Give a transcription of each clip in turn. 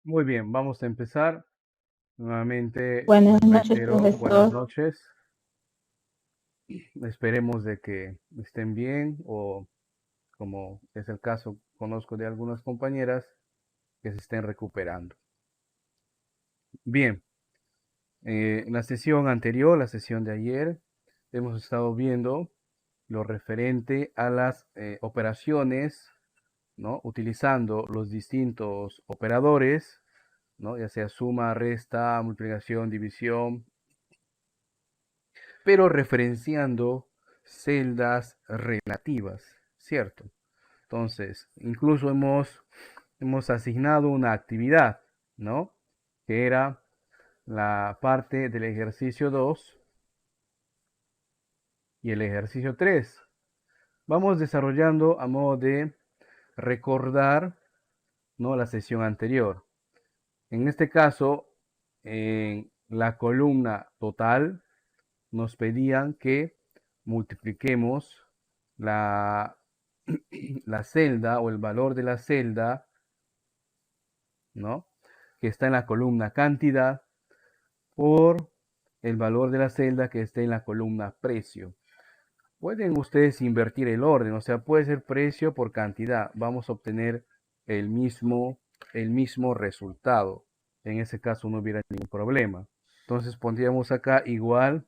Muy bien, vamos a empezar. Nuevamente Buenas noches, reitero, buenas profesor. noches. Esperemos de que estén bien o, como es el caso, conozco de algunas compañeras que se estén recuperando. Bien, en la sesión anterior, la sesión de ayer, hemos estado viendo lo referente a las operaciones, ¿no? Utilizando los distintos operadores, ¿no? Ya sea suma, resta, multiplicación, división, pero referenciando celdas relativas, ¿cierto? Entonces, incluso hemos asignado una actividad, ¿no? Que era la parte del ejercicio 2 y el ejercicio 3. Vamos desarrollando a modo de recordar, ¿no? La sesión anterior. En este caso, en la columna total, nos pedían que multipliquemos la, la celda o el valor de la celda, ¿no? Que está en la columna cantidad por el valor de la celda que está en la columna precio. Pueden ustedes invertir el orden, o sea, puede ser precio por cantidad. Vamos a obtener el mismo resultado. En ese caso no hubiera ningún problema. Entonces pondríamos acá igual,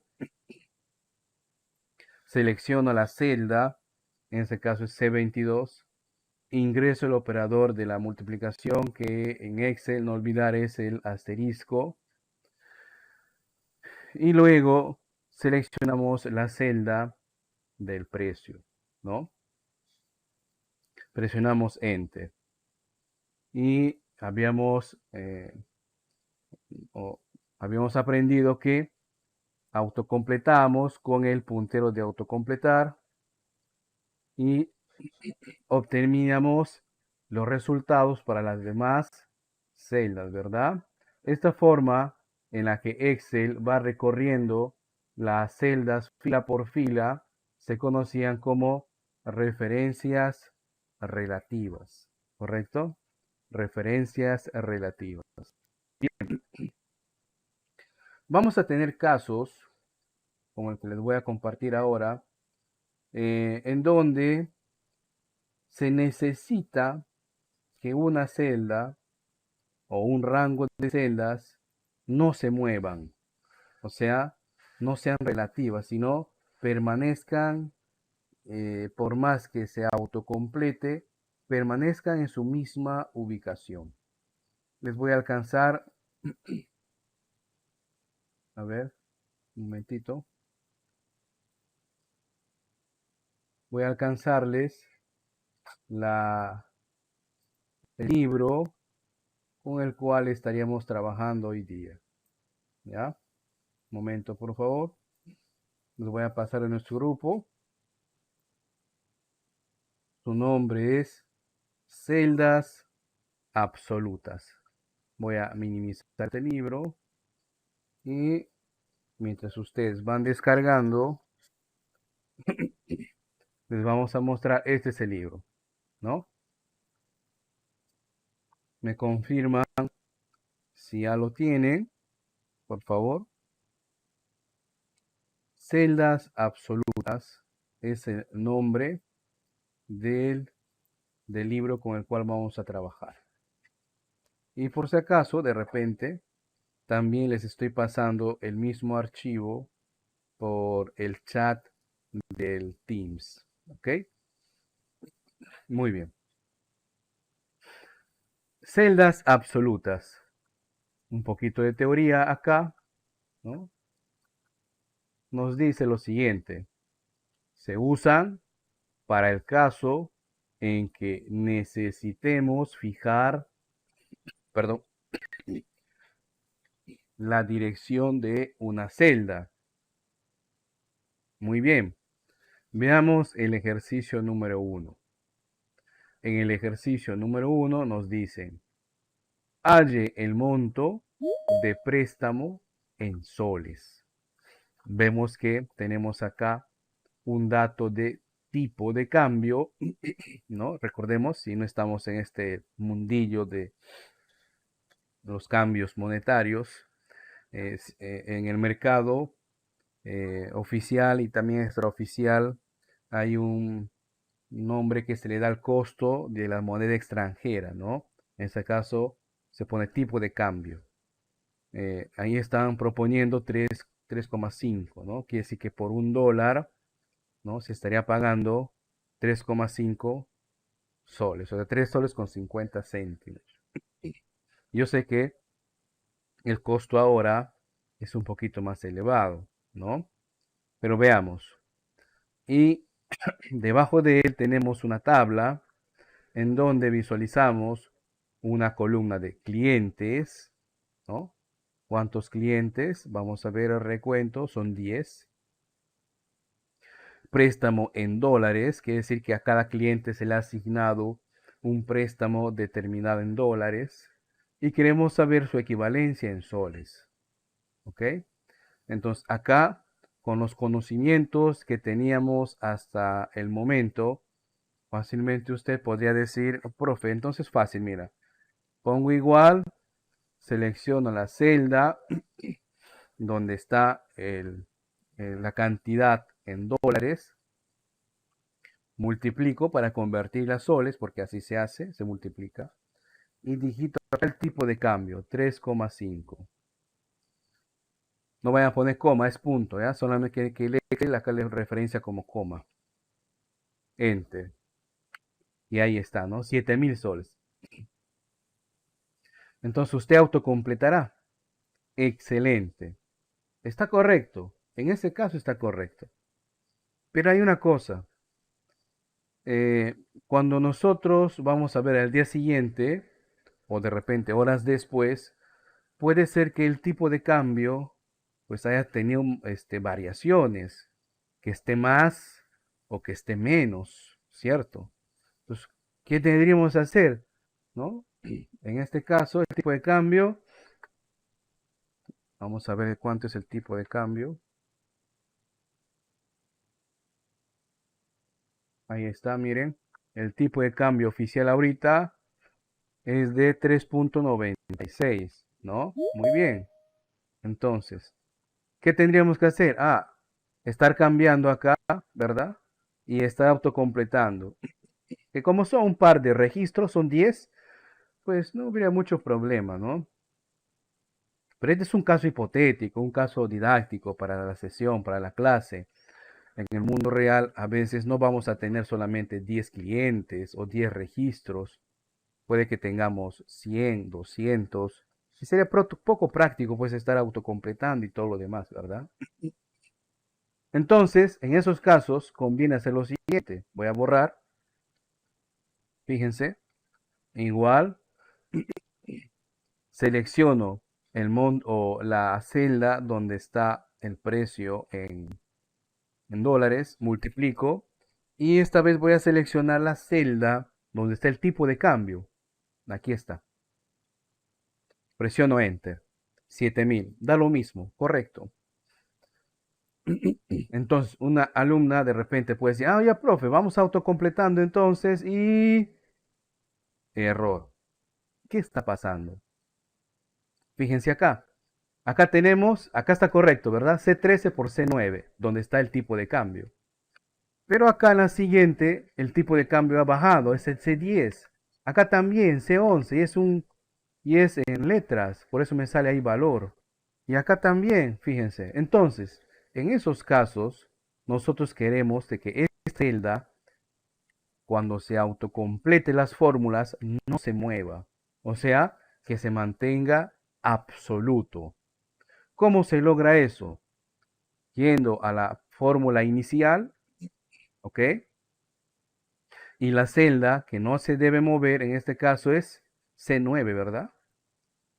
selecciono la celda, en este caso es C22, ingreso el operador de la multiplicación, que en Excel no olvidar es el asterisco, y luego seleccionamos la celda del precio, ¿no? Presionamos Enter y habíamos aprendido que autocompletamos con el puntero de autocompletar y obteníamos los resultados para las demás celdas, ¿verdad? Esta forma en la que Excel va recorriendo las celdas fila por fila se conocían como referencias relativas, ¿correcto? Referencias relativas. Bien, vamos a tener casos, como el que les voy a compartir ahora, en donde se necesita que una celda o un rango de celdas no se muevan, o sea, no sean relativas, sino permanezcan, por más que se autocomplete, permanezcan en su misma ubicación. Les voy a alcanzar, a ver, un momentito, voy a alcanzarles el libro con el cual estaríamos trabajando hoy día. ¿Ya? Un momento, por favor. Les voy a pasar a nuestro grupo. Su nombre es Celdas Absolutas. Voy a minimizar este libro y mientras ustedes van descargando, les vamos a mostrar, este es el libro, ¿no? Me confirman si ya lo tienen, por favor. Celdas Absolutas es el nombre del libro con el cual vamos a trabajar. Y por si acaso, de repente, también les estoy pasando el mismo archivo por el chat del Teams. ¿Ok? Muy bien. Celdas absolutas. Un poquito de teoría acá, ¿no? Nos dice lo siguiente. Se usan para el caso en que necesitemos fijar, perdón, la dirección de una celda. Muy bien. Veamos el ejercicio número 1. En el ejercicio número 1 nos dicen, halle el monto de préstamo en soles. Vemos que tenemos acá un dato de tipo de cambio, ¿no? Recordemos, si no estamos en este mundillo los cambios monetarios en el mercado oficial y también extraoficial. Hay un nombre que se le da al costo de la moneda extranjera, ¿no? En este caso se pone tipo de cambio. Ahí están proponiendo 3,5, ¿no? Quiere decir que por $1, ¿no? Se estaría pagando 3,5 soles, o sea, 3 soles con 50 céntimos. Yo sé que el costo ahora es un poquito más elevado, ¿no? Pero veamos. Y debajo de él tenemos una tabla en donde visualizamos una columna de clientes, ¿no? ¿Cuántos clientes? Vamos a ver el recuento, son 10. Préstamo en dólares, quiere decir que a cada cliente se le ha asignado un préstamo determinado en dólares y queremos saber su equivalencia en soles. ¿Ok? Entonces acá, con los conocimientos que teníamos hasta el momento, fácilmente usted podría decir, "Oh, profe, entonces fácil, mira, pongo igual, selecciono la celda donde está la cantidad en dólares, multiplico para convertirla a soles, porque así se hace, se multiplica, y digito el tipo de cambio, 3,5. No vayan a poner coma, es punto, ¿ya? Solamente que le acá le referencia como coma. Enter. Y ahí está, ¿no? 7.000 soles. Entonces usted autocompletará. Excelente. Está correcto. En ese caso está correcto. Pero hay una cosa. Cuando nosotros vamos a ver al día siguiente, o de repente horas después, puede ser que el tipo de cambio pues haya tenido variaciones, que esté más o que esté menos, ¿cierto? Entonces, ¿qué tendríamos que hacer? ¿No? En este caso, el tipo de cambio, vamos a ver cuánto es el tipo de cambio. Ahí está, miren. El tipo de cambio oficial ahorita es de 3,96, ¿no? Muy bien. Entonces, ¿qué tendríamos que hacer? Estar cambiando acá, ¿verdad? Y estar autocompletando. Que como son un par de registros, son 10, pues no habría mucho problema, ¿no? Pero este es un caso hipotético, un caso didáctico para la sesión, para la clase. En el mundo real a veces no vamos a tener solamente 10 clientes o 10 registros. Puede que tengamos 100, 200. Y sería poco práctico pues estar autocompletando y todo lo demás, ¿verdad? Entonces, en esos casos conviene hacer lo siguiente. Voy a borrar. Fíjense. Igual. Selecciono el o la celda donde está el precio en dólares. Multiplico. Y esta vez voy a seleccionar la celda donde está el tipo de cambio. Aquí está. Presiono Enter. 7.000. Da lo mismo. Correcto. Entonces, una alumna de repente puede decir, ya, profe, vamos autocompletando entonces y... Error. ¿Qué está pasando? Fíjense acá. Acá tenemos, acá está correcto, ¿verdad? C13 por C9, donde está el tipo de cambio. Pero acá en la siguiente, el tipo de cambio ha bajado, es el C10. Acá también C11 y es en letras, por eso me sale ahí valor. Y acá también, fíjense. Entonces, en esos casos, nosotros queremos de que esta celda, cuando se autocomplete las fórmulas, no se mueva. O sea, que se mantenga absoluto. ¿Cómo se logra eso? Yendo a la fórmula inicial, ¿ok? Y la celda que no se debe mover en este caso es C9, ¿verdad?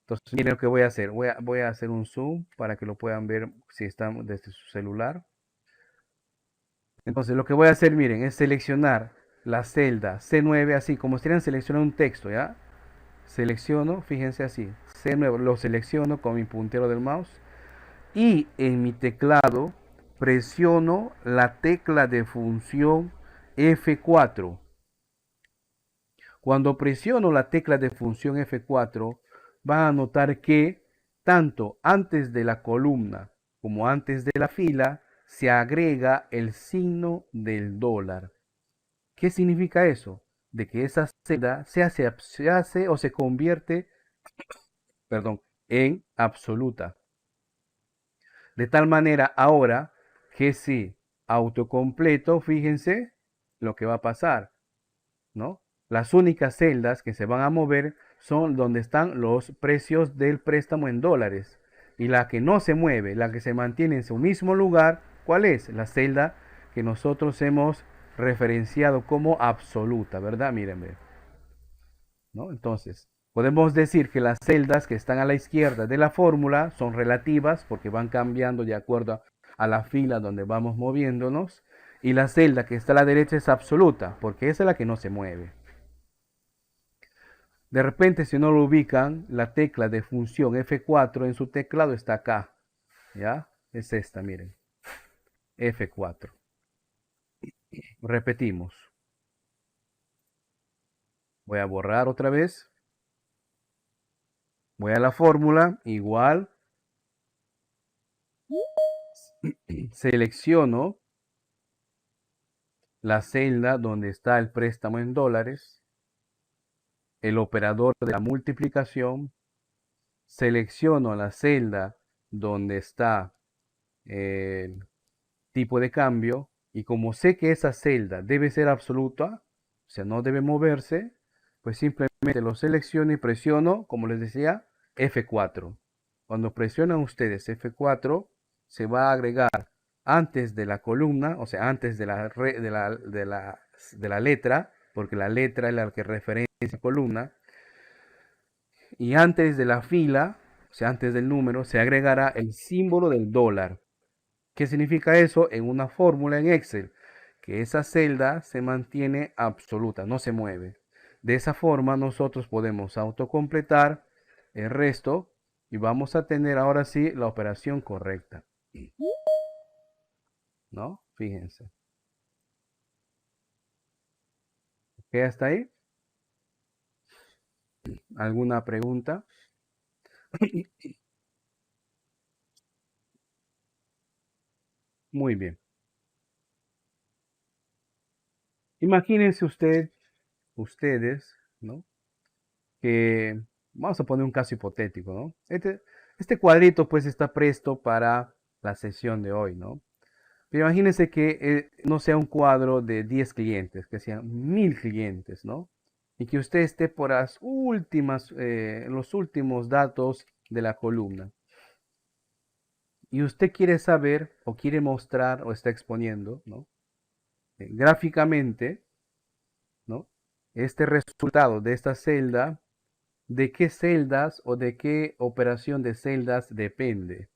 Entonces, miren lo que voy a hacer. Voy a hacer un zoom para que lo puedan ver si están desde su celular. Entonces, lo que voy a hacer, miren, es seleccionar la celda C9 así, como si estuvieran seleccionando un texto, ¿ya? Selecciono, fíjense así, C9, lo selecciono con mi puntero del mouse y en mi teclado presiono la tecla de función F4. Cuando presiono la tecla de función F4, van a notar que tanto antes de la columna como antes de la fila se agrega el signo del dólar. ¿Qué significa eso? De que esa celda se hace o se convierte, perdón, en absoluta. De tal manera ahora que si autocompleto, fíjense lo que va a pasar, ¿no? Las únicas celdas que se van a mover son donde están los precios del préstamo en dólares. Y la que no se mueve, la que se mantiene en su mismo lugar, ¿cuál es? La celda que nosotros hemos referenciado como absoluta, ¿verdad? Mírenme, ¿no? Entonces, podemos decir que las celdas que están a la izquierda de la fórmula son relativas porque van cambiando de acuerdo a la fila donde vamos moviéndonos. Y la celda que está a la derecha es absoluta porque esa es la que no se mueve. De repente, si no lo ubican, la tecla de función F4 en su teclado está acá. ¿Ya? Es esta, miren. F4. Repetimos. Voy a borrar otra vez. Voy a la fórmula, igual. Selecciono la celda donde está el préstamo en dólares, el operador de la multiplicación, selecciono la celda donde está el tipo de cambio y como sé que esa celda debe ser absoluta, o sea, no debe moverse, pues simplemente lo selecciono y presiono, como les decía, F4. Cuando presionan ustedes F4, se va a agregar antes de la columna, o sea, antes de la letra, porque la letra es la que referencia la columna, y antes de la fila, o sea, antes del número, se agregará el símbolo del dólar. ¿Qué significa eso? En una fórmula en Excel, que esa celda se mantiene absoluta, no se mueve. De esa forma nosotros podemos autocompletar el resto y vamos a tener ahora sí la operación correcta. ¿No? Fíjense. ¿Qué hasta ahí? ¿Alguna pregunta? Muy bien. Imagínense ustedes, ¿no? Que vamos a poner un caso hipotético, ¿no? Este cuadrito pues está presto para la sesión de hoy, ¿no? Pero imagínense que no sea un cuadro de 10 clientes, que sean 1000 clientes, ¿no? Y que usted esté por los últimos datos de la columna. Y usted quiere saber o quiere mostrar o está exponiendo, ¿no? Gráficamente, ¿no? Este resultado de esta celda, de qué celdas o de qué operación de celdas depende.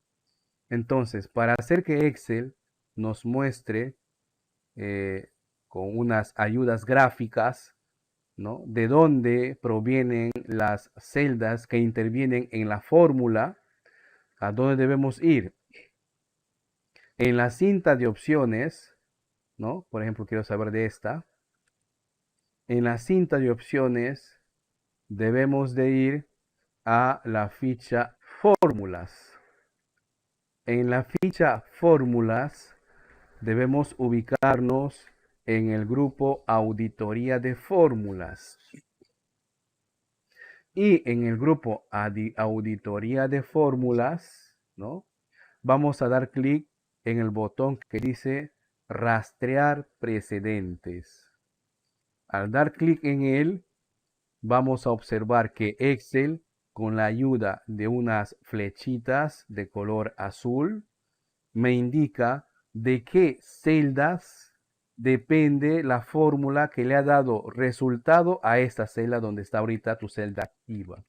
Entonces, para hacer que Excel nos muestre con unas ayudas gráficas, ¿no? De dónde provienen las celdas que intervienen en la fórmula, a dónde debemos ir. En la cinta de opciones, ¿no? Por ejemplo, quiero saber de esta. En la cinta de opciones debemos de ir a la ficha fórmulas. En la ficha fórmulas debemos ubicarnos en el grupo auditoría de fórmulas. Y en el grupo auditoría de fórmulas, ¿no? Vamos a dar clic en el botón que dice rastrear precedentes. Al dar clic en él, vamos a observar que Excel, con la ayuda de unas flechitas de color azul, me indica de qué celdas depende la fórmula que le ha dado resultado a esta celda donde está ahorita tu celda activa.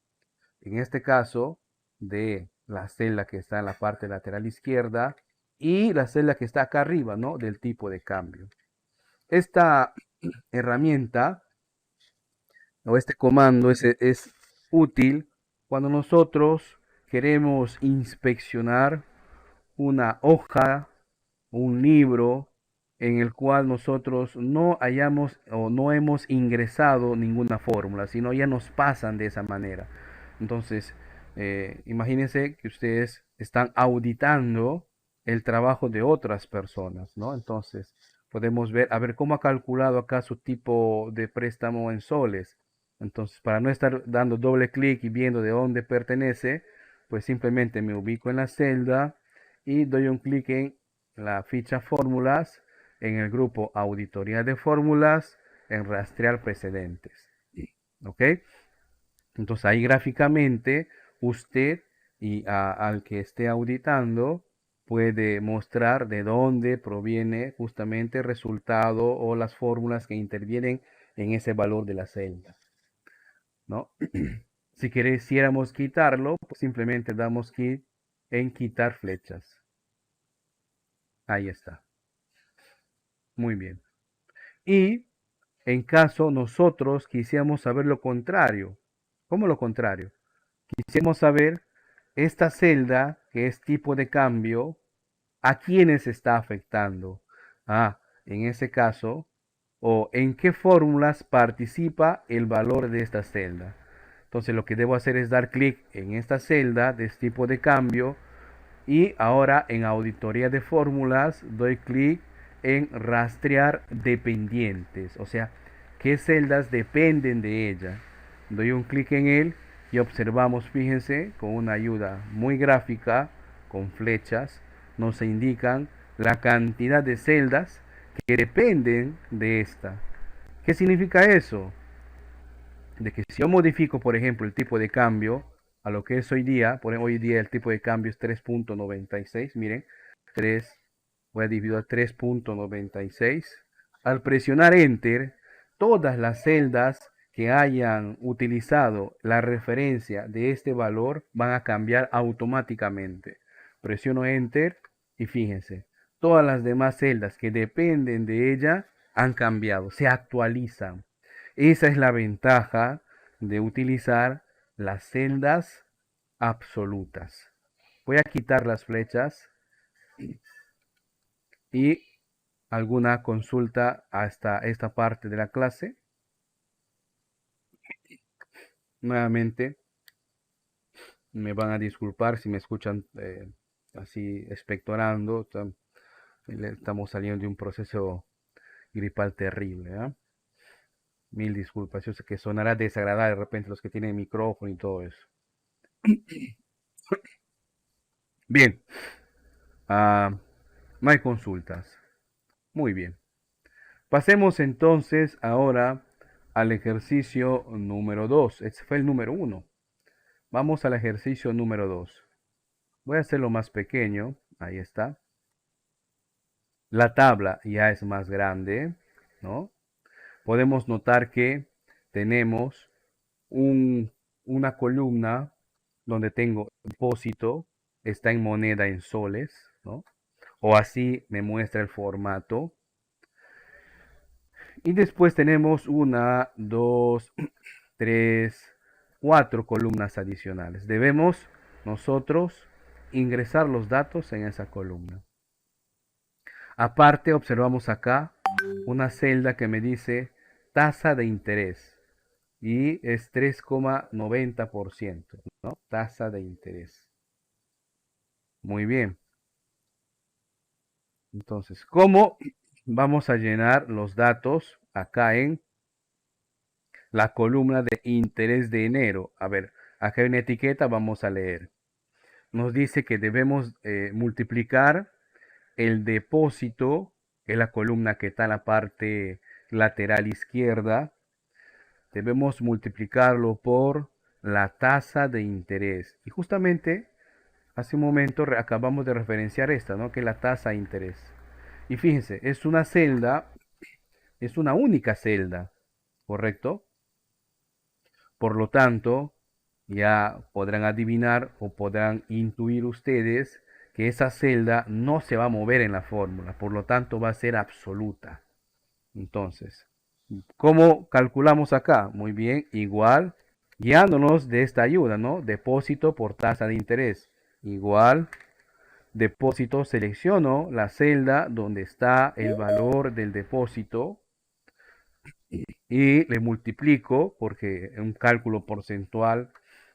En este caso, de la celda que está en la parte lateral izquierda y la celda que está acá arriba, ¿no? Del tipo de cambio. Esta herramienta o este comando es útil cuando nosotros queremos inspeccionar una hoja, un libro en el cual nosotros no hayamos o no hemos ingresado ninguna fórmula, sino ya nos pasan de esa manera. Entonces, imagínense que ustedes están auditando el trabajo de otras personas, ¿no? Entonces, podemos ver, a ver cómo ha calculado acá su tipo de préstamo en soles. Entonces, para no estar dando doble clic y viendo de dónde pertenece, pues simplemente me ubico en la celda y doy un clic en la ficha fórmulas, en el grupo auditoría de fórmulas, en rastrear precedentes. ¿Ok? Entonces ahí gráficamente usted y al que esté auditando puede mostrar de dónde proviene justamente el resultado o las fórmulas que intervienen en ese valor de la celda, ¿no? Si quisiéramos quitarlo, pues simplemente damos clic en quitar flechas. Ahí está. Muy bien. Y en caso nosotros quisiéramos saber lo contrario. ¿Cómo lo contrario? Quisiéramos saber esta celda, que es tipo de cambio, a quiénes está afectando. En ese caso, o en qué fórmulas participa el valor de esta celda. Entonces lo que debo hacer es dar clic en esta celda de este tipo de cambio y ahora en auditoría de fórmulas doy clic en rastrear dependientes, o sea, qué celdas dependen de ella. Doy un clic en él y observamos, fíjense, con una ayuda muy gráfica, con flechas, nos indican la cantidad de celdas que dependen de esta. ¿Qué significa eso? De que si yo modifico, por ejemplo, el tipo de cambio a lo que es hoy día, por ejemplo, hoy día el tipo de cambio es 3.96, miren, 3, voy a dividir a 3.96. Al presionar Enter, todas las celdas que hayan utilizado la referencia de este valor van a cambiar automáticamente. Presiono Enter y fíjense, todas las demás celdas que dependen de ella han cambiado, se actualizan. Esa es la ventaja de utilizar las celdas absolutas. Voy a quitar las flechas y alguna consulta hasta esta parte de la clase. Nuevamente me van a disculpar si me escuchan así expectorando. Estamos saliendo de un proceso gripal terrible. ¿Eh? Mil disculpas. Yo sé que sonará desagradable de repente los que tienen micrófono y todo eso. Bien. No hay consultas. Muy bien. Pasemos entonces ahora al ejercicio número 2. Este fue el número 1. Vamos al ejercicio número 2. Voy a hacerlo más pequeño. Ahí está. La tabla ya es más grande, ¿no? Podemos notar que tenemos una columna donde tengo depósito, está en moneda en soles, ¿no? O así me muestra el formato. Y después tenemos una, dos, tres, cuatro columnas adicionales. Debemos nosotros ingresar los datos en esa columna. Aparte, observamos acá una celda que me dice tasa de interés y es 3,90%, ¿no? Tasa de interés. Muy bien. Entonces, ¿cómo vamos a llenar los datos acá en la columna de interés de enero? A ver, acá hay una etiqueta, vamos a leer. Nos dice que debemos multiplicar el depósito, que es la columna que está en la parte lateral izquierda, debemos multiplicarlo por la tasa de interés. Y justamente hace un momento acabamos de referenciar esta, ¿no? Que es la tasa de interés. Y fíjense, es una celda, es una única celda, ¿correcto? Por lo tanto, ya podrán adivinar o podrán intuir ustedes que esa celda no se va a mover en la fórmula, por lo tanto va a ser absoluta. Entonces, ¿cómo calculamos acá? Muy bien, igual, guiándonos de esta ayuda, ¿no? Depósito por tasa de interés. Igual, depósito, selecciono la celda donde está el valor del depósito y le multiplico, porque es un cálculo porcentual,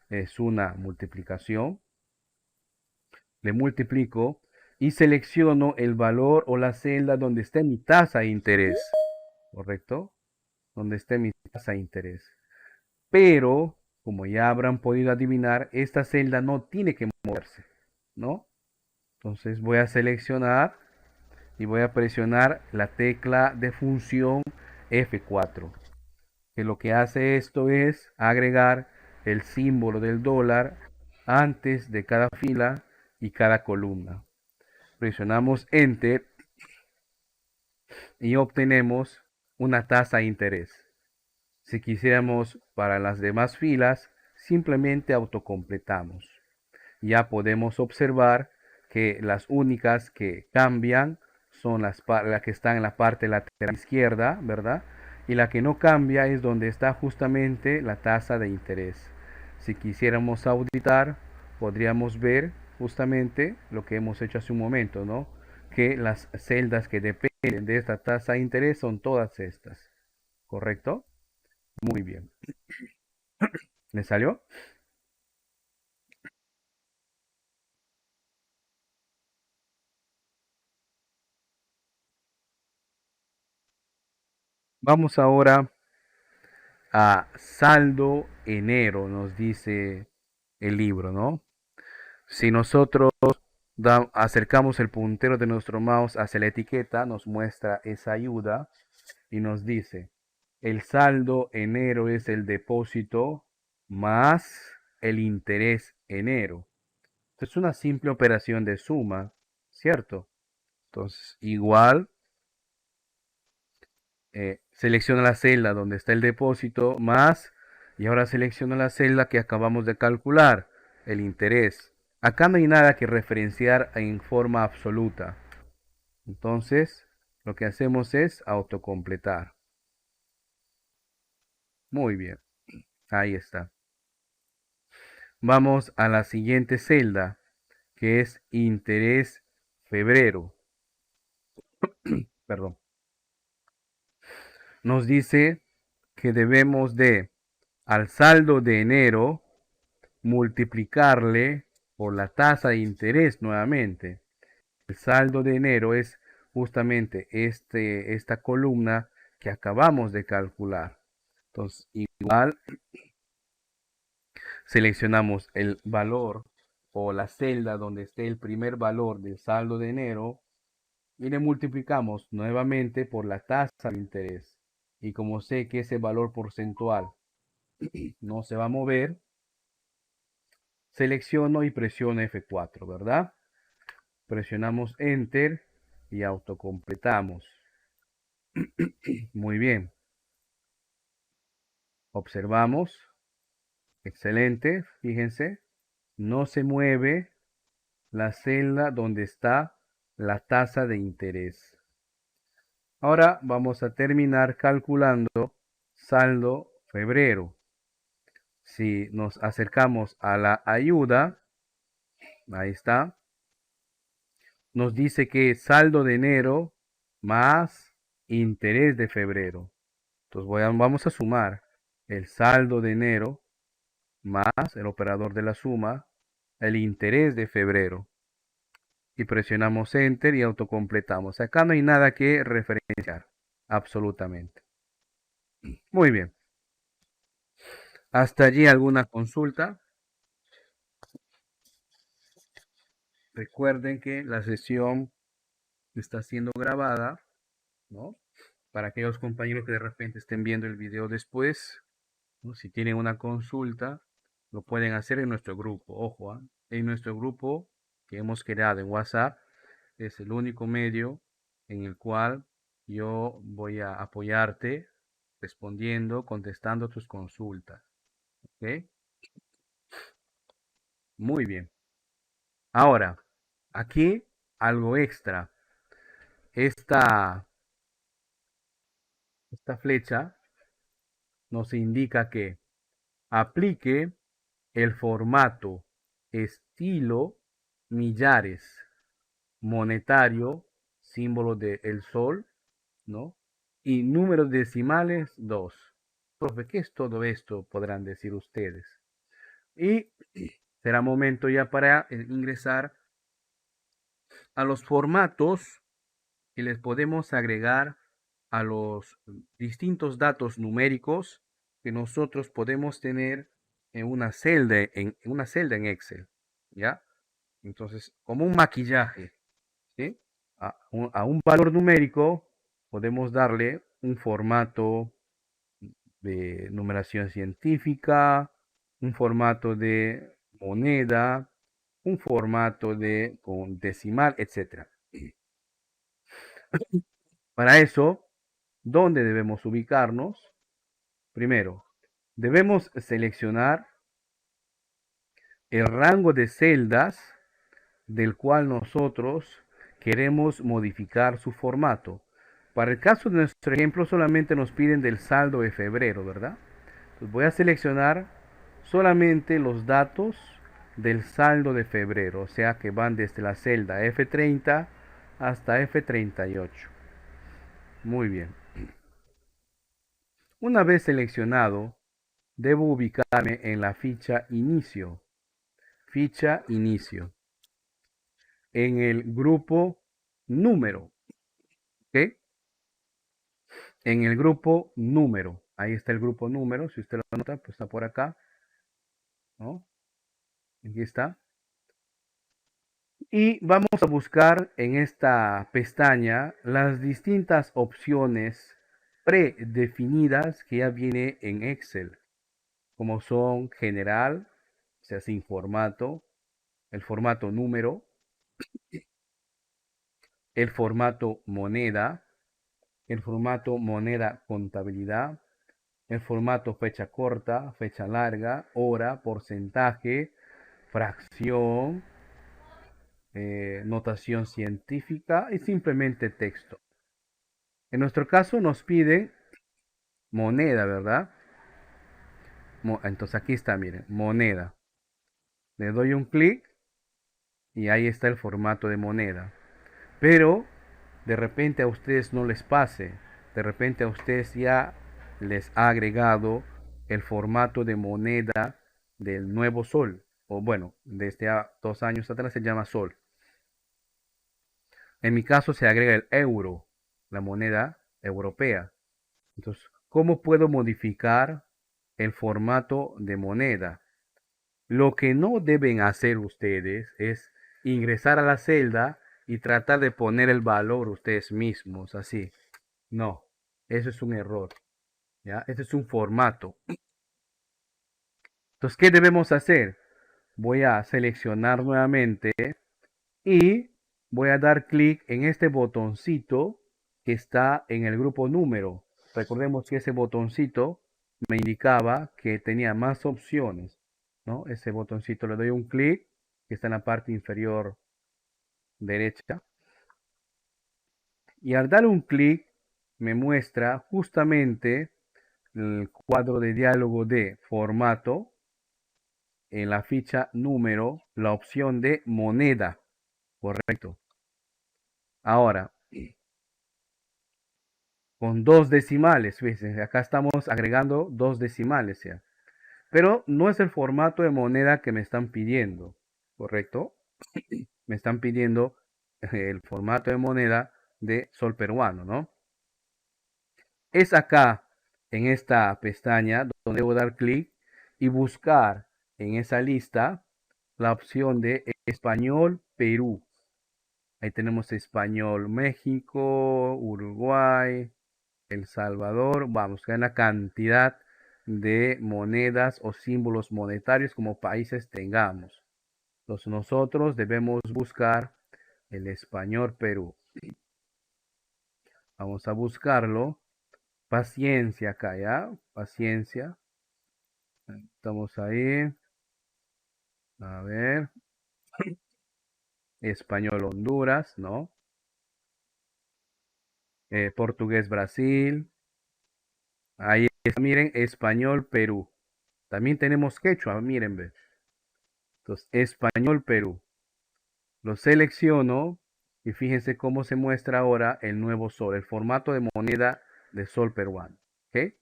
es una multiplicación. Le multiplico y selecciono el valor o la celda donde esté mi tasa de interés, ¿correcto? Donde esté mi tasa de interés. Pero, como ya habrán podido adivinar, esta celda no tiene que moverse, ¿no? Entonces voy a seleccionar y voy a presionar la tecla de función F4, que lo que hace esto es agregar el símbolo del dólar antes de cada fila y cada columna. Presionamos Enter y obtenemos una tasa de interés. Si quisiéramos para las demás filas, simplemente autocompletamos. Ya podemos observar que las únicas que cambian son las que están en la parte lateral izquierda, ¿verdad? Y la que no cambia es donde está justamente la tasa de interés. Si quisiéramos auditar, podríamos ver justamente lo que hemos hecho hace un momento, ¿no? Que las celdas que dependen de esta tasa de interés son todas estas, ¿correcto? Muy bien. ¿Le salió? Vamos ahora a saldo enero, nos dice el libro, ¿no? Si nosotros acercamos el puntero de nuestro mouse hacia la etiqueta, nos muestra esa ayuda y nos dice, el saldo enero es el depósito más el interés enero. Esto es una simple operación de suma, ¿cierto? Entonces, igual selecciona la celda donde está el depósito más y ahora selecciona la celda que acabamos de calcular, el interés. Acá no hay nada que referenciar en forma absoluta. Entonces, lo que hacemos es autocompletar. Muy bien, ahí está. Vamos a la siguiente celda, que es interés febrero. Perdón. Nos dice que debemos de, al saldo de enero, multiplicarle por la tasa de interés nuevamente. El saldo de enero es justamente esta columna que acabamos de calcular. Entonces, igual seleccionamos el valor o la celda donde esté el primer valor del saldo de enero y le multiplicamos nuevamente por la tasa de interés. Y como sé que ese valor porcentual no se va a mover, selecciono y presiono F4, ¿verdad? Presionamos Enter y autocompletamos. Muy bien. Observamos. Excelente. Fíjense. No se mueve la celda donde está la tasa de interés. Ahora vamos a terminar calculando saldo febrero. Si nos acercamos a la ayuda, ahí está, nos dice que saldo de enero más interés de febrero. Entonces vamos a sumar el saldo de enero más el operador de la suma, el interés de febrero. Y presionamos Enter y autocompletamos. Acá no hay nada que referenciar, absolutamente. Muy bien. Hasta allí alguna consulta. Recuerden que la sesión está siendo grabada, ¿no? Para aquellos compañeros que de repente estén viendo el video después, ¿no? Si tienen una consulta, lo pueden hacer en nuestro grupo. Ojo, ¿eh? En nuestro grupo que hemos creado en WhatsApp es el único medio en el cual yo voy a apoyarte respondiendo, contestando tus consultas. ¿Ok? Muy bien. Ahora, aquí algo extra. Esta, esta flecha nos indica que aplique el formato estilo millares monetario, símbolo del sol, ¿no? Y números decimales 2. Profe, ¿qué es todo esto? Podrán decir ustedes. Y será momento ya para ingresar a los formatos y les podemos agregar a los distintos datos numéricos que nosotros podemos tener en una celda en Excel, ¿ya? Entonces, como un maquillaje, ¿sí? A un valor numérico podemos darle un formato de numeración científica, un formato de moneda, un formato de con decimal, etcétera. Para eso, ¿dónde debemos ubicarnos? Primero, debemos seleccionar el rango de celdas del cual nosotros queremos modificar su formato. Para el caso de nuestro ejemplo, solamente nos piden del saldo de febrero, ¿verdad? Entonces voy a seleccionar solamente los datos del saldo de febrero, o sea que van desde la celda F30 hasta F38. Muy bien. Una vez seleccionado, debo ubicarme en la ficha inicio. Ficha inicio. En el grupo número. ¿Ok? En el grupo número. Ahí está el grupo número. Si usted lo nota, pues está por acá. ¿No? Aquí está. Y vamos a buscar en esta pestaña las distintas opciones predefinidas que ya viene en Excel, como son general, o sea, sin formato, el formato número, el formato moneda, el formato moneda contabilidad, el formato fecha corta, fecha larga, hora, porcentaje, fracción, notación científica y simplemente texto. En nuestro caso nos pide moneda, ¿verdad? Entonces aquí está, miren, moneda. Le doy un clic y ahí está el formato de moneda. Pero de repente a ustedes no les pase. De repente a ustedes ya les ha agregado el formato de moneda del nuevo sol. O bueno, desde 2 años atrás se llama sol. En mi caso se agrega el euro, la moneda europea. Entonces, ¿cómo puedo modificar el formato de moneda? Lo que no deben hacer ustedes es ingresar a la celda y tratar de poner el valor ustedes mismos, así. No, eso es un error, ¿ya? Ese es un formato. Entonces, ¿qué debemos hacer? Voy a seleccionar nuevamente y voy a dar clic en este botoncito que está en el grupo número. Recordemos que ese botoncito me indicaba que tenía más opciones, ¿no? Ese botoncito le doy un clic que está en la parte inferior derecha y al dar un clic me muestra justamente el cuadro de diálogo de formato en la ficha número la opción de moneda, correcto. Ahora, con dos decimales, fíjense, acá estamos agregando dos decimales ya. Pero no es el formato de moneda que me están pidiendo, ¿correcto? Me están pidiendo el formato de moneda de sol peruano, ¿no? Es acá, en esta pestaña, donde debo dar clic y buscar en esa lista la opción de español Perú. Ahí tenemos español México, Uruguay, El Salvador. Vamos, que hay una cantidad de monedas o símbolos monetarios como países tengamos. Entonces nosotros debemos buscar el español Perú. Vamos a buscarlo. Paciencia acá, ¿ya? Paciencia. Estamos ahí. A ver. Español Honduras, ¿no? Portugués Brasil. Ahí está, miren, español Perú. También tenemos quechua, miren, ve. Entonces, español Perú. Lo selecciono y fíjense cómo se muestra ahora el nuevo sol, el formato de moneda de sol peruano. ¿Ok?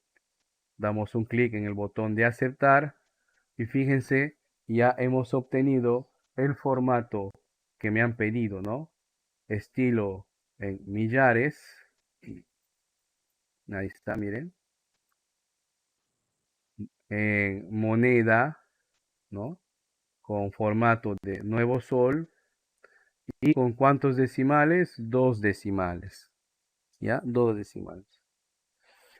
Damos un clic en el botón de aceptar y fíjense ya hemos obtenido el formato que me han pedido, ¿no? Estilo en millares. Ahí está, miren. En moneda, ¿no? Con formato de nuevo sol. ¿Y con cuántos decimales? Dos decimales. ¿Ya? Dos decimales.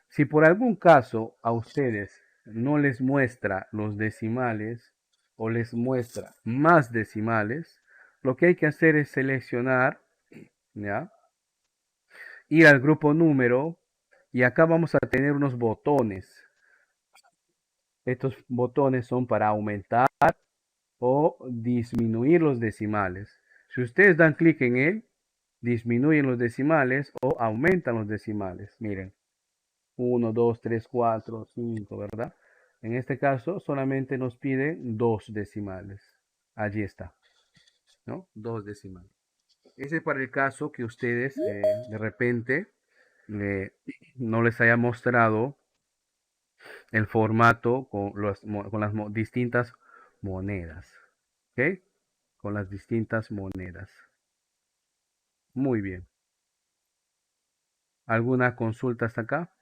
Si por algún caso a ustedes no les muestra los decimales o les muestra más decimales, lo que hay que hacer es seleccionar, ¿ya? Ir al grupo número y acá vamos a tener unos botones. Estos botones son para aumentar o disminuir los decimales. Si ustedes dan clic en él, disminuyen los decimales o aumentan los decimales. Miren, 1, 2, 3, 4, 5, ¿verdad? En este caso solamente nos pide dos decimales. Allí está, ¿no? Dos decimales. Ese es para el caso que ustedes de repente no les haya mostrado el formato con las distintas monedas. ¿Ok? Con las distintas monedas. Muy bien. ¿Alguna consulta hasta acá?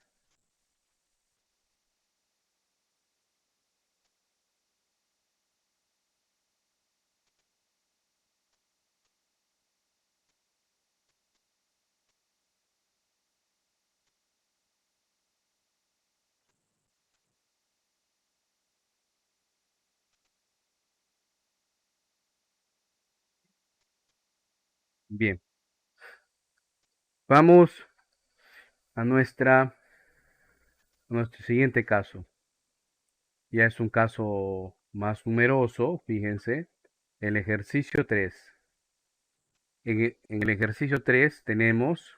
Bien. Vamos a nuestro siguiente caso. Ya es un caso más numeroso, fíjense. El ejercicio 3. En el ejercicio 3 tenemos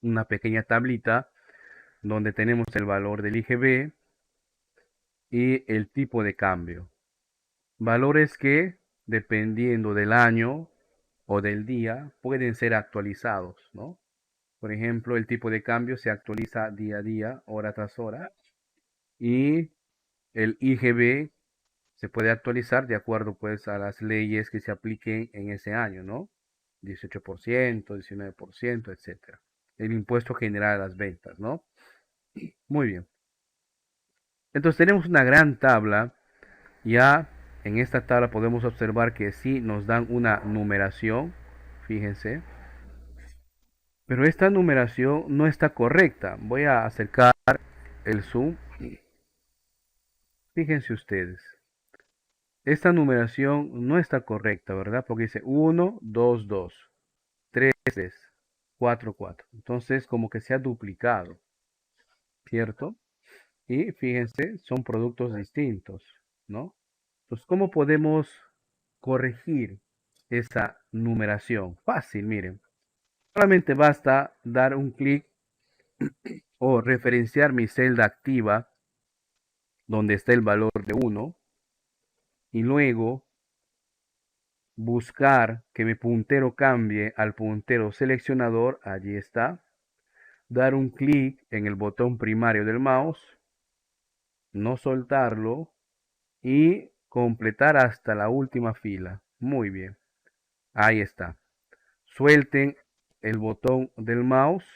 una pequeña tablita donde tenemos el valor del IGB y el tipo de cambio. Valores que, dependiendo del año o del día, pueden ser actualizados, ¿no? Por ejemplo, el tipo de cambio se actualiza día a día, hora tras hora, y el IGB se puede actualizar de acuerdo pues a las leyes que se apliquen en ese año, ¿no? 18%, 19%, etcétera. El impuesto general a las ventas, ¿no? Muy bien. Entonces tenemos una gran tabla. Ya en esta tabla podemos observar que sí nos dan una numeración, fíjense, pero esta numeración no está correcta. Voy a acercar el zoom. Fíjense ustedes. Esta numeración no está correcta, ¿verdad? Porque dice 1, 2, 2, 3, 3, 4, 4. Entonces, como que se ha duplicado, ¿cierto? Y fíjense, son productos distintos, ¿no? Entonces, ¿cómo podemos corregir esa numeración? Fácil, miren. Solamente basta dar un clic o referenciar mi celda activa donde está el valor de 1 y luego buscar que mi puntero cambie al puntero seleccionador, allí está, dar un clic en el botón primario del mouse, no soltarlo y completar hasta la última fila. Muy bien, ahí está. Suelten el botón del mouse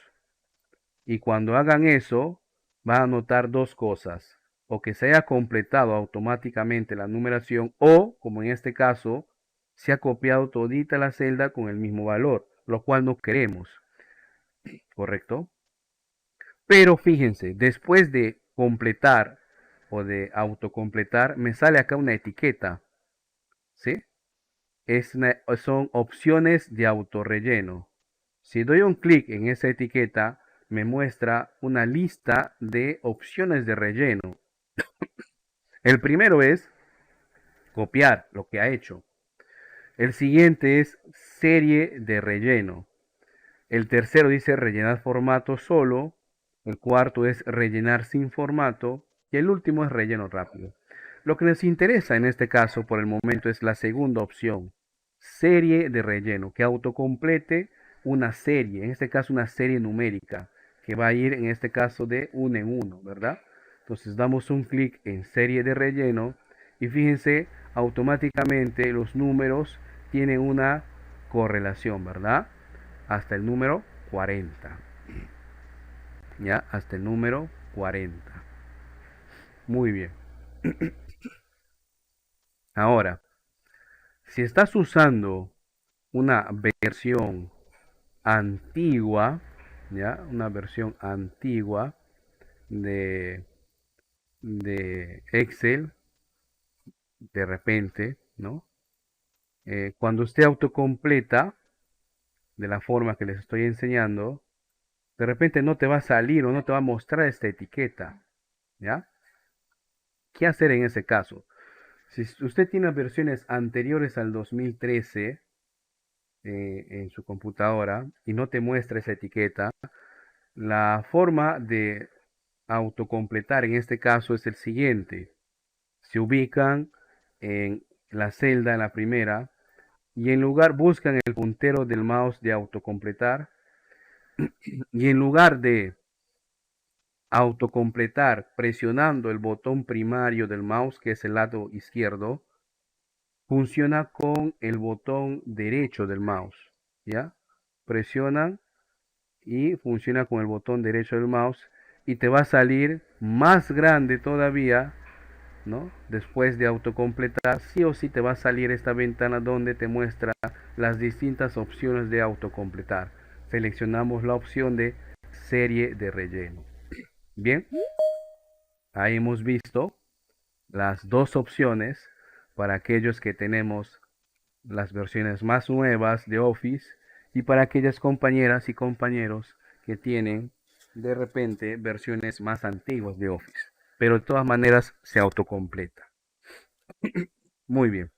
y cuando hagan eso van a notar dos cosas. O que se haya completado automáticamente la numeración o, como en este caso, se ha copiado todita la celda con el mismo valor, lo cual no queremos, ¿correcto? Pero fíjense, después de completar o de autocompletar, me sale acá una etiqueta, ¿sí? Son opciones de autorrelleno. Si doy un clic en esa etiqueta, me muestra una lista de opciones de relleno. El primero es copiar lo que ha hecho. El siguiente es serie de relleno. El tercero dice rellenar formato solo. El cuarto es rellenar sin formato. Y el último es relleno rápido. Lo que nos interesa en este caso por el momento es la segunda opción. Serie de relleno, que autocomplete una serie, en este caso una serie numérica, que va a ir en este caso de uno en uno, ¿verdad? Entonces damos un clic en serie de relleno Y fíjense, automáticamente los números tienen una correlación, ¿verdad? Hasta el número 40. ¿Ya? Hasta el número 40. Muy bien. Ahora, si estás usando una versión antigua, ¿ya? Una versión antigua de, de Excel, de repente, ¿no? Cuando usted autocompleta, de la forma que les estoy enseñando, de repente no te va a salir o no te va a mostrar esta etiqueta, ¿ya? ¿Qué hacer en ese caso? Si usted tiene versiones anteriores al 2013 en su computadora y no te muestra esa etiqueta, la forma de autocompletar en este caso es el siguiente. Se ubican en la celda, en la primera, y en lugar buscan el puntero del mouse de autocompletar, y en lugar de autocompletar presionando el botón primario del mouse, que es el lado izquierdo, funciona con el botón derecho del mouse, ¿ya? Presionan y funciona con el botón derecho del mouse y te va a salir más grande todavía, ¿no? Después de autocompletar, sí o sí te va a salir esta ventana donde te muestra las distintas opciones de autocompletar. Seleccionamos la opción de serie de relleno. Bien, ahí hemos visto las dos opciones para aquellos que tenemos las versiones más nuevas de Office y para aquellas compañeras y compañeros que tienen de repente versiones más antiguas de Office. Pero de todas maneras se autocompleta. Muy bien.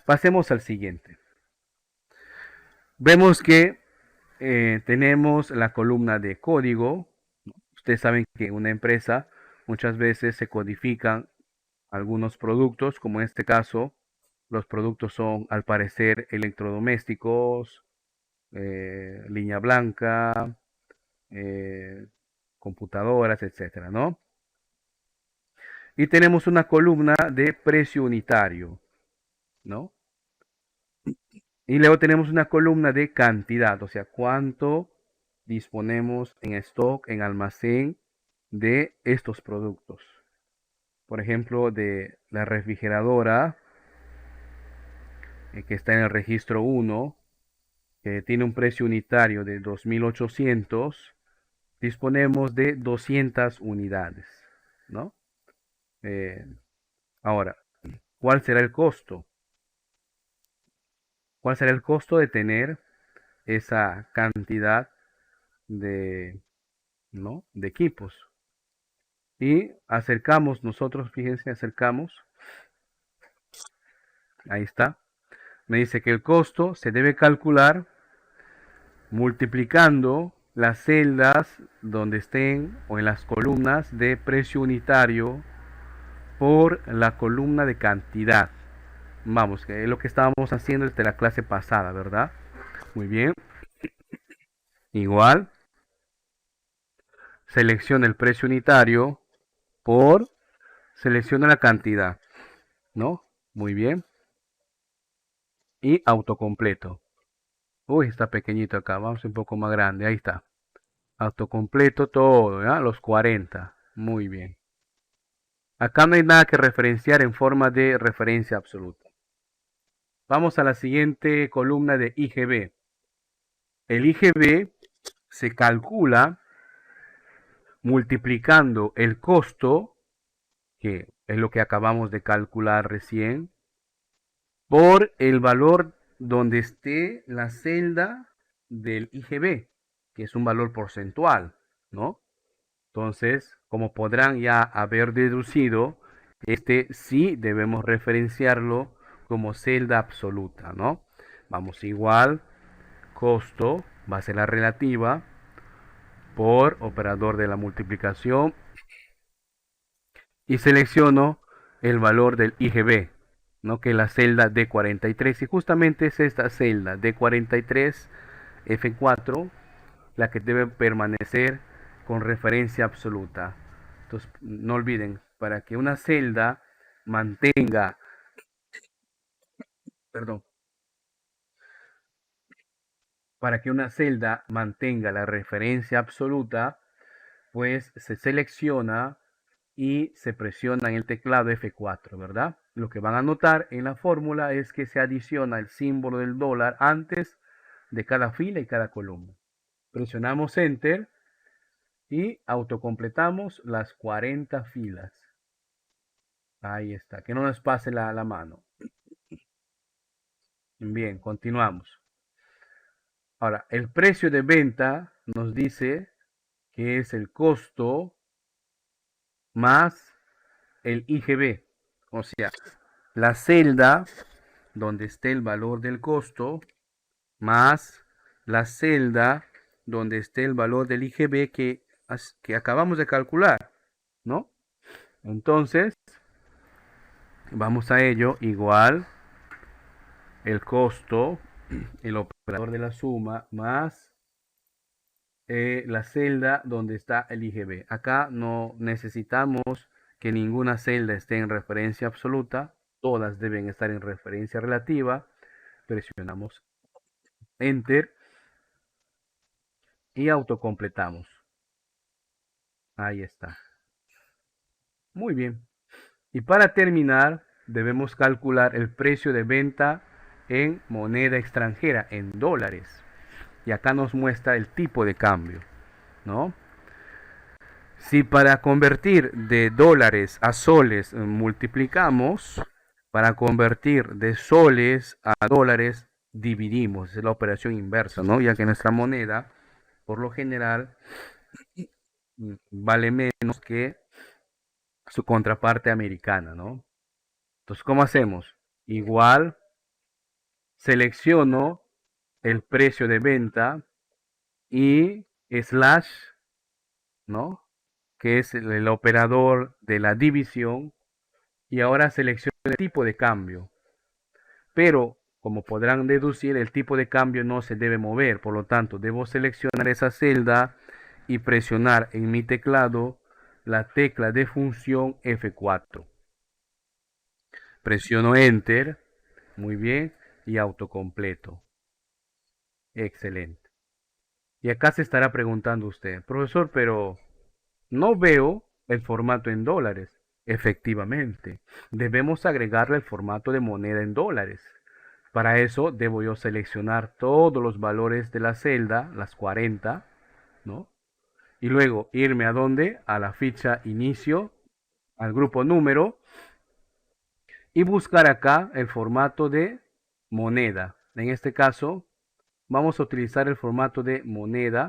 Pasemos al siguiente. Vemos que tenemos la columna de código. Ustedes saben que en una empresa muchas veces se codifican algunos productos, como en este caso, los productos son al parecer electrodomésticos, línea blanca, eh, computadoras, etcétera, ¿no? Y tenemos una columna de precio unitario, ¿no? Y luego tenemos una columna de cantidad, o sea, cuánto disponemos en stock, en almacén de estos productos. Por ejemplo, de la refrigeradora que está en el registro 1, que tiene un precio unitario de 2.800, disponemos de 200 unidades, ¿no? Eh, Ahora, ¿cuál será el costo? ¿Cuál será el costo de tener esa cantidad de, ¿no? de equipos? Y acercamos nosotros, fíjense, acercamos, ahí está. Me dice que el costo se debe calcular multiplicando las celdas donde estén o en las columnas de precio unitario por la columna de cantidad. Vamos, que es lo que estábamos haciendo desde la clase pasada, ¿verdad? Muy bien. Igual, selecciona el precio unitario por, selecciona la cantidad, ¿no? Muy bien. Y autocompleto. Uy, está pequeñito acá, vamos un poco más grande, ahí está. Autocompleto todo, ¿ya? Los 40. Muy bien. Acá no hay nada que referenciar en forma de referencia absoluta. Vamos a la siguiente columna de IGB. El IGB se calcula multiplicando el costo, que es lo que acabamos de calcular recién, por el valor donde esté la celda del IGB, que es un valor porcentual, ¿no? Entonces, como podrán ya haber deducido, este sí debemos referenciarlo como celda absoluta, ¿no? Vamos igual, costo, va a ser la relativa, por operador de la multiplicación y selecciono el valor del IGB, ¿no? Que es la celda D43 y justamente es esta celda D43 F4 la que debe permanecer con referencia absoluta. Entonces, no olviden, para que una celda mantenga, perdón, para que una celda mantenga la referencia absoluta, pues se selecciona y se presiona en el teclado F4, ¿verdad? Lo que van a notar en la fórmula es que se adiciona el símbolo del dólar antes de cada fila y cada columna. Presionamos Enter y autocompletamos las 40 filas. Ahí está, que no nos pase la mano. Bien, continuamos. Ahora, el precio de venta nos dice que es el costo más el IGB. O sea, la celda donde esté el valor del costo más la celda donde esté el valor del IGB que acabamos de calcular, ¿no? Entonces, vamos a ello, igual el costo, el operador de la suma, más la celda donde está el IGB. Acá no necesitamos que ninguna celda esté en referencia absoluta, todas deben estar en referencia relativa. Presionamos Enter y autocompletamos. Ahí está. Muy bien. Y para terminar, debemos calcular el precio de venta en moneda extranjera, en dólares. Y acá nos muestra el tipo de cambio, ¿no? Si para convertir de dólares a soles multiplicamos, para convertir de soles a dólares dividimos, es la operación inversa, ¿no? Ya que nuestra moneda, por lo general, vale menos que su contraparte americana, ¿no? Entonces, ¿cómo hacemos? Igual, selecciono el precio de venta y slash, ¿no? Que es el operador de la división. Y ahora selecciono el tipo de cambio. Pero, como podrán deducir, el tipo de cambio no se debe mover. Por lo tanto, debo seleccionar esa celda y presionar en mi teclado la tecla de función F4. Presiono Enter. Muy bien. Y autocompleto. Excelente. Y acá se estará preguntando usted, profesor, pero no veo el formato en dólares. Efectivamente, debemos agregarle el formato de moneda en dólares. Para eso debo yo seleccionar todos los valores de la celda, las 40, ¿no? Y luego irme a donde, a la ficha inicio, al grupo número, y buscar acá el formato de moneda. En este caso, vamos a utilizar el formato de moneda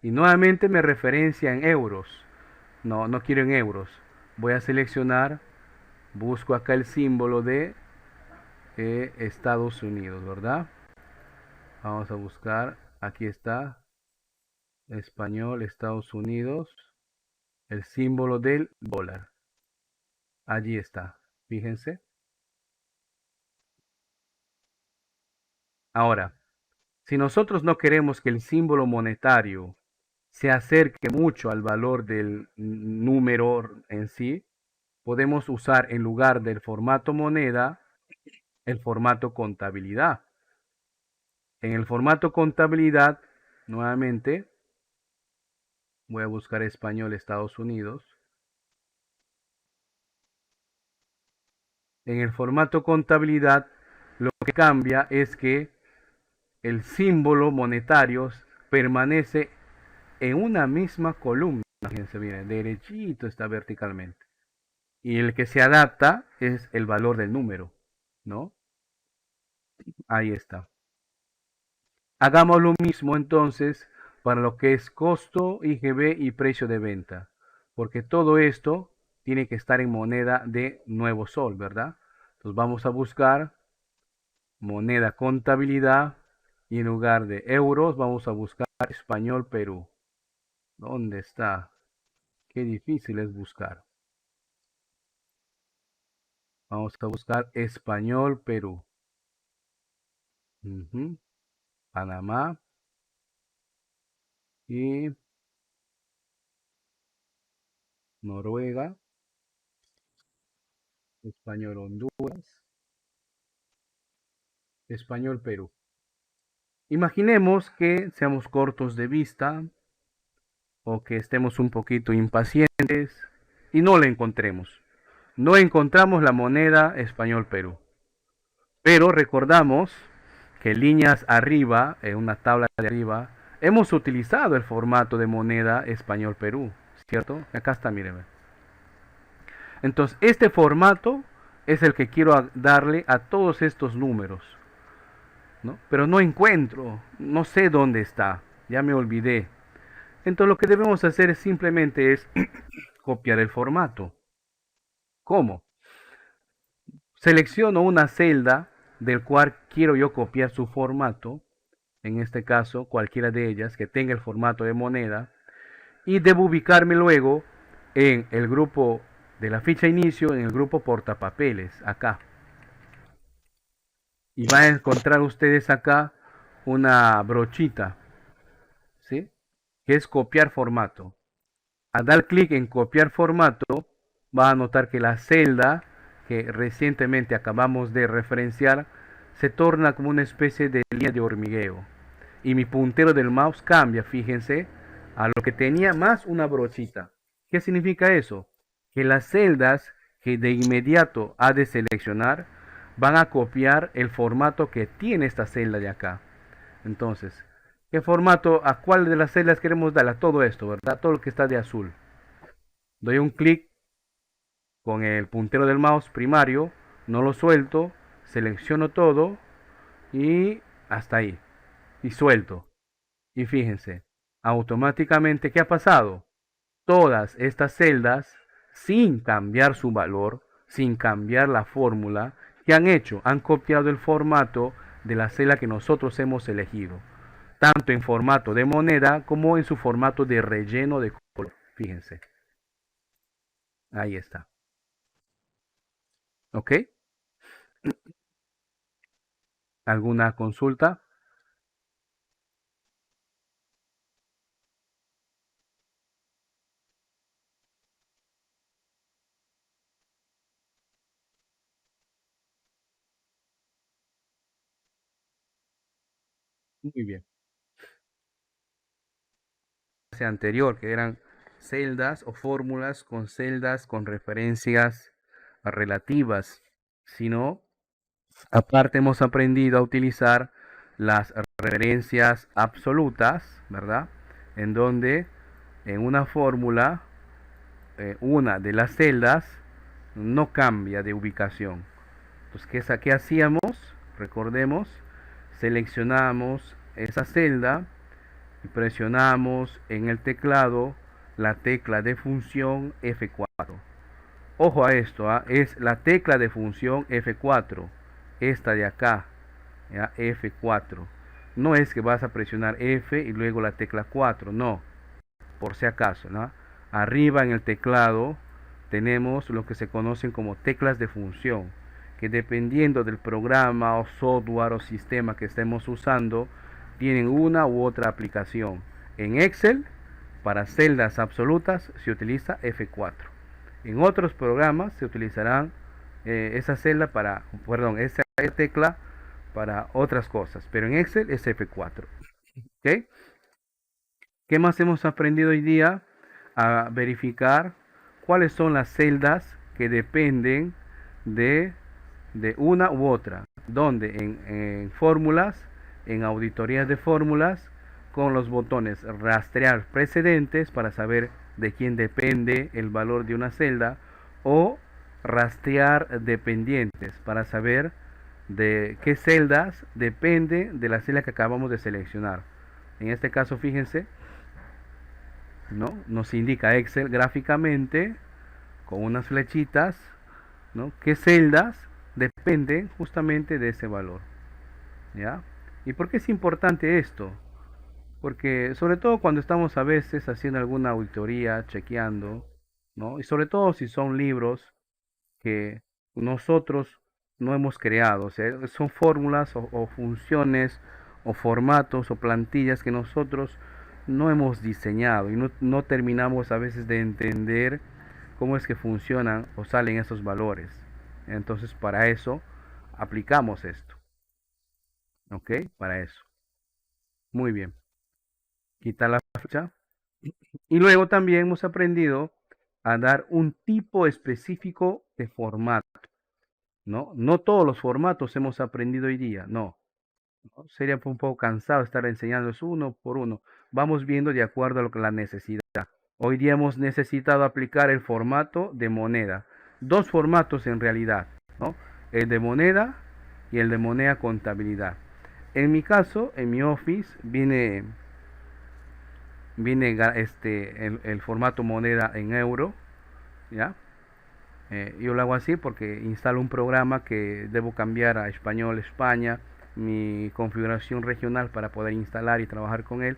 y nuevamente me referencia en euros. No, no quiero en euros. Voy a seleccionar, busco acá el símbolo de Estados Unidos, ¿verdad? Vamos a buscar, aquí está, español, Estados Unidos, el símbolo del dólar. Allí está, fíjense. Ahora, si nosotros no queremos que el símbolo monetario se acerque mucho al valor del número en sí, podemos usar en lugar del formato moneda, el formato contabilidad. En el formato contabilidad, nuevamente, voy a buscar español Estados Unidos. En el formato contabilidad, lo que cambia es que el símbolo monetario permanece en una misma columna. Fíjense bien, derechito está verticalmente. Y el que se adapta es el valor del número, ¿no? Ahí está. Hagamos lo mismo entonces para lo que es costo, IGB y precio de venta, porque todo esto tiene que estar en moneda de Nuevo Sol, ¿verdad? Entonces vamos a buscar moneda contabilidad y en lugar de euros vamos a buscar español Perú. ¿Dónde está? Qué difícil es buscar. Vamos a buscar español Perú. Panamá y Noruega. Español Honduras, Español Perú. Imaginemos que seamos cortos de vista o que estemos un poquito impacientes y no la encontremos. No encontramos la moneda Español Perú. Pero recordamos que líneas arriba, en una tabla de arriba, hemos utilizado el formato de moneda Español Perú, ¿cierto? Acá está, mírenme. Entonces, este formato es el que quiero darle a todos estos números, ¿no? Pero no encuentro, no sé dónde está, ya me olvidé. Entonces, lo que debemos hacer simplemente es copiar el formato. ¿Cómo? Selecciono una celda del cual quiero yo copiar su formato, en este caso cualquiera de ellas que tenga el formato de moneda, y debo ubicarme luego en el grupo de la ficha inicio, en el grupo portapapeles, acá. Y van a encontrar ustedes acá una brochita, ¿sí? Que es copiar formato. Al dar clic en copiar formato, va a notar que la celda que recientemente acabamos de referenciar se torna como una especie de línea de hormigueo. Y mi puntero del mouse cambia, fíjense, a lo que tenía más una brochita. ¿Qué significa eso? Que las celdas que de inmediato ha de seleccionar van a copiar el formato que tiene esta celda de acá. Entonces, ¿qué formato, a cuál de las celdas queremos dar? A todo esto, ¿verdad? Todo lo que está de azul. Doy un clic con el puntero del mouse primario, no lo suelto, selecciono todo y hasta ahí. Y suelto. Y fíjense, automáticamente, ¿qué ha pasado? Todas estas celdas, sin cambiar su valor, sin cambiar la fórmula, ¿qué han hecho? Han copiado el formato de la celda que nosotros hemos elegido, tanto en formato de moneda como en su formato de relleno de color. Fíjense, ahí está. ¿Ok? ¿Alguna consulta? Muy bien. Anterior, que eran celdas o fórmulas con celdas con referencias relativas, sino aparte hemos aprendido a utilizar las referencias absolutas, ¿verdad? En donde en una fórmula una de las celdas no cambia de ubicación. Entonces, ¿qué hacíamos? Recordemos, seleccionamos esa celda y presionamos en el teclado la tecla de función F4. Ojo a esto, ¿ah? Es la tecla de función F4, esta de acá, ¿ya? F4. No es que vas a presionar F y luego la tecla 4, no, por si acaso, ¿no? Arriba en el teclado tenemos lo que se conocen como teclas de función, que dependiendo del programa o software o sistema que estemos usando, tienen una u otra aplicación. En Excel, para celdas absolutas, se utiliza F4. En otros programas se utilizarán esa celda para, perdón, esa tecla para otras cosas, pero en Excel es F4. ¿Ok? ¿Qué más hemos aprendido hoy día? A verificar cuáles son las celdas que dependen de, de una u otra. Donde en fórmulas, en auditorías de fórmulas, con los botones rastrear precedentes para saber de quién depende el valor de una celda, o rastrear dependientes para saber de qué celdas depende de la celda que acabamos de seleccionar. En este caso, fíjense, ¿no? Nos indica Excel gráficamente con unas flechitas, ¿no? ¿Qué celdas dependen justamente de ese valor? ¿Ya? ¿Y por qué es importante esto? Porque sobre todo cuando estamos a veces haciendo alguna auditoría, chequeando, ¿no? Y sobre todo si son libros que nosotros no hemos creado, o sea, son fórmulas o funciones o formatos o plantillas que nosotros no hemos diseñado y no terminamos a veces de entender cómo es que funcionan o salen esos valores. Entonces, para eso aplicamos esto. ¿Ok? Para eso. Muy bien. Quitar la fecha. Y luego también hemos aprendido a dar un tipo específico de formato. ¿No? No todos los formatos hemos aprendido hoy día. No. ¿No? Sería un poco cansado estar enseñando eso uno por uno. Vamos viendo de acuerdo a lo que la necesidad. Hoy día hemos necesitado aplicar el formato de moneda. Dos formatos en realidad, ¿no? El de moneda y el de moneda contabilidad. En mi caso, en mi Office, viene el formato moneda en euro, ¿ya? Yo lo hago así porque instalo un programa que debo cambiar a español España, mi configuración regional para poder instalar y trabajar con él.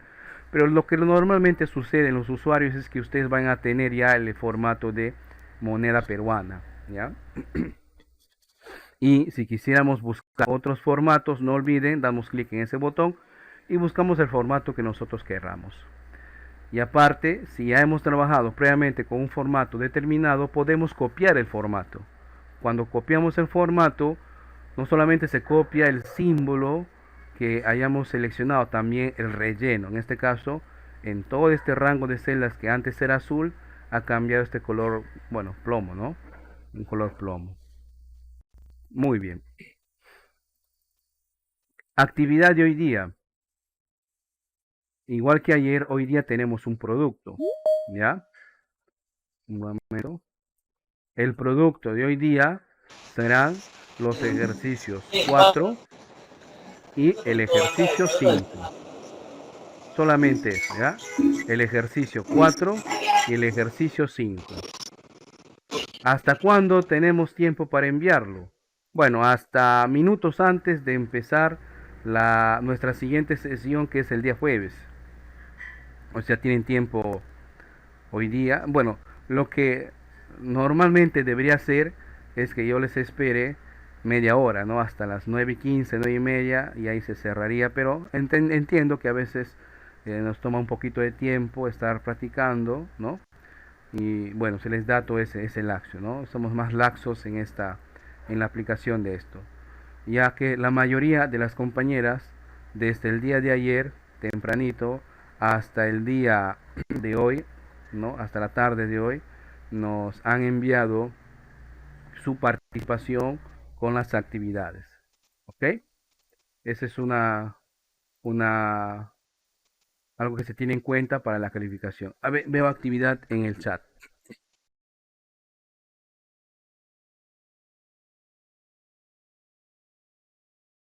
Pero lo que normalmente sucede en los usuarios es que ustedes van a tener ya el formato de moneda peruana, ¿ya? Y si quisiéramos buscar otros formatos, no olviden, damos clic en ese botón y buscamos el formato que nosotros querramos. Y aparte, si ya hemos trabajado previamente con un formato determinado, podemos copiar el formato. Cuando copiamos el formato, no solamente se copia el símbolo que hayamos seleccionado, también el relleno. En este caso, en todo este rango de celdas que antes era azul, ha cambiado este color, bueno, plomo, ¿no? Un color plomo. Muy bien. Actividad de hoy día. Igual que ayer, hoy día tenemos un producto, ¿ya? Un momento. El producto de hoy día serán los ejercicios 4 y el ejercicio 5. Solamente eso, ¿ya? El ejercicio 4 y el ejercicio 5. ¿Hasta cuándo tenemos tiempo para enviarlo? Bueno, hasta minutos antes de empezar nuestra siguiente sesión, que es el día jueves. O sea, tienen tiempo hoy día. Bueno, lo que normalmente debería ser es que yo les espere media hora, ¿no? Hasta las 9:15, 9:30, y ahí se cerraría, pero entiendo que a veces nos toma un poquito de tiempo estar practicando, ¿no? Y bueno, se les da todo ese laxo, ¿no? Somos más laxos en la aplicación de esto, ya que la mayoría de las compañeras, desde el día de ayer, tempranito, hasta el día de hoy, ¿no? Hasta la tarde de hoy, nos han enviado su participación con las actividades. ¿Ok? Esa es una, algo que se tiene en cuenta para la calificación. A ver, veo actividad en el chat.